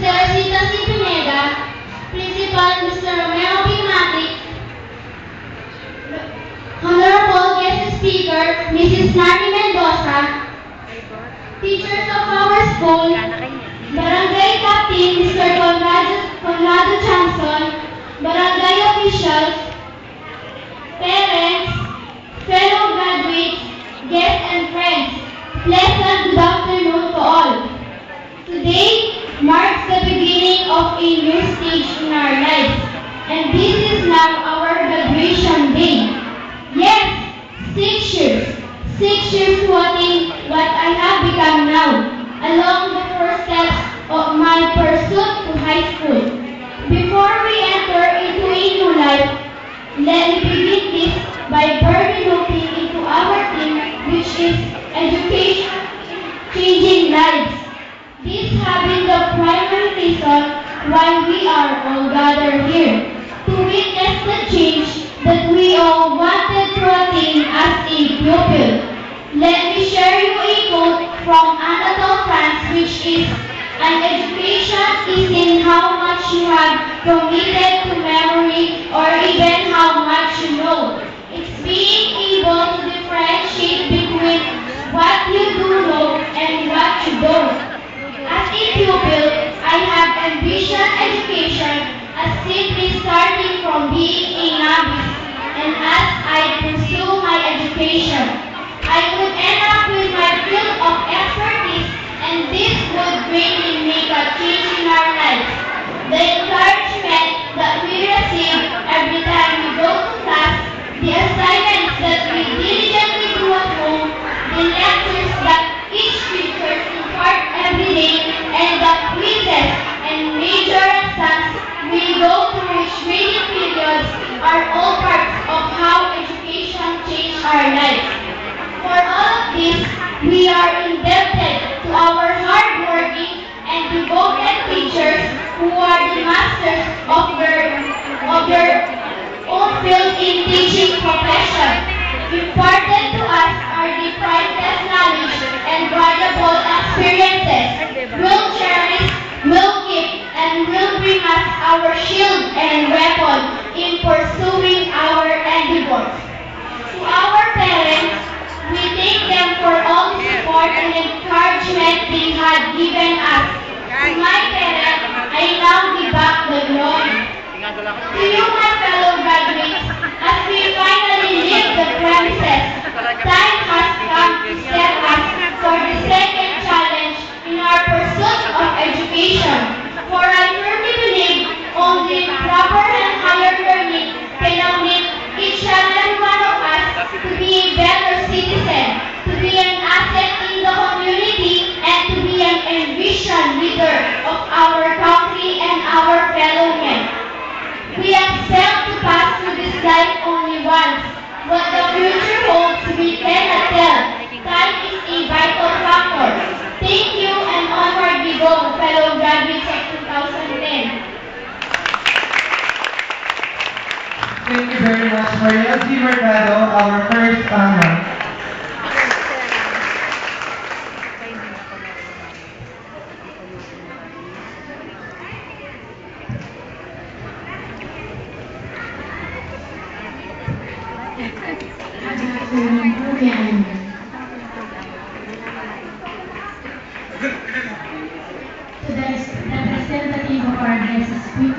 Mr. Rosita C. Pineda, Principal Mr. Romero P. Matic, Honorable Guest Speaker Mrs. Nani Mendoza, teachers of our school, Barangay Captain Mr. Conrado Johnson, Barangay officials, parents, fellow graduates, guests and friends, pleasant good afternoon to all. Today marks the beginning of a new stage in our lives, and this is now our graduation day. Yes, 6 years. 6 years to attain what I have become now, along the first steps of my pursuit to high school. Before we enter into a new life, let me begin this by briefly looking into our theme, which is education changing lives. This has been the primary reason why we are all gathered here, to witness the change that we all wanted to attain as a pupil. Let me share you a quote from Anatole France, which is, "An education is in how much you have committed to memory or even how much you know. It's being able to differentiate between what you do know and what you don't." As a pupil, I have envisioned education as simply starting from being a novice, and as I pursue my education, I would end up with my field of expertise, and this would greatly make a change in our lives. The encouragement that we receive every time we go to class, the assignments that we diligently do at home, the lectures that each teacher impart every day, and the quizzes and major exams we go through each reading periods are all parts of how education changed our lives. For all of this, we are indebted to our hardworking and devoted teachers who are the masters of their own field in teaching profession. Imparted to us are the priceless knowledge and valuable experiences. Will cherish, will keep, and will bring us our shield and weapon in pursuing our endeavors. To our parents, we thank them for all the support and encouragement they had given us. To my parents, I now give back the glory. To you, my fellow graduates, as we finally leave the premises, time has come to set us for the second challenge in our pursuit of education. For I firmly believe only proper and higher learning can uplift each and every one of us to be a better citizen, to be an asset in the community, and to be an envisioned leader of our country and our fellow men. We expect to pass through this life only once. What the future holds, we cannot tell. Time is a vital factor. Thank you and onward we go, fellow graduates of 2010. Thank you very much, Maria C. Mercado, our first honor. To the representative of our guest speaker,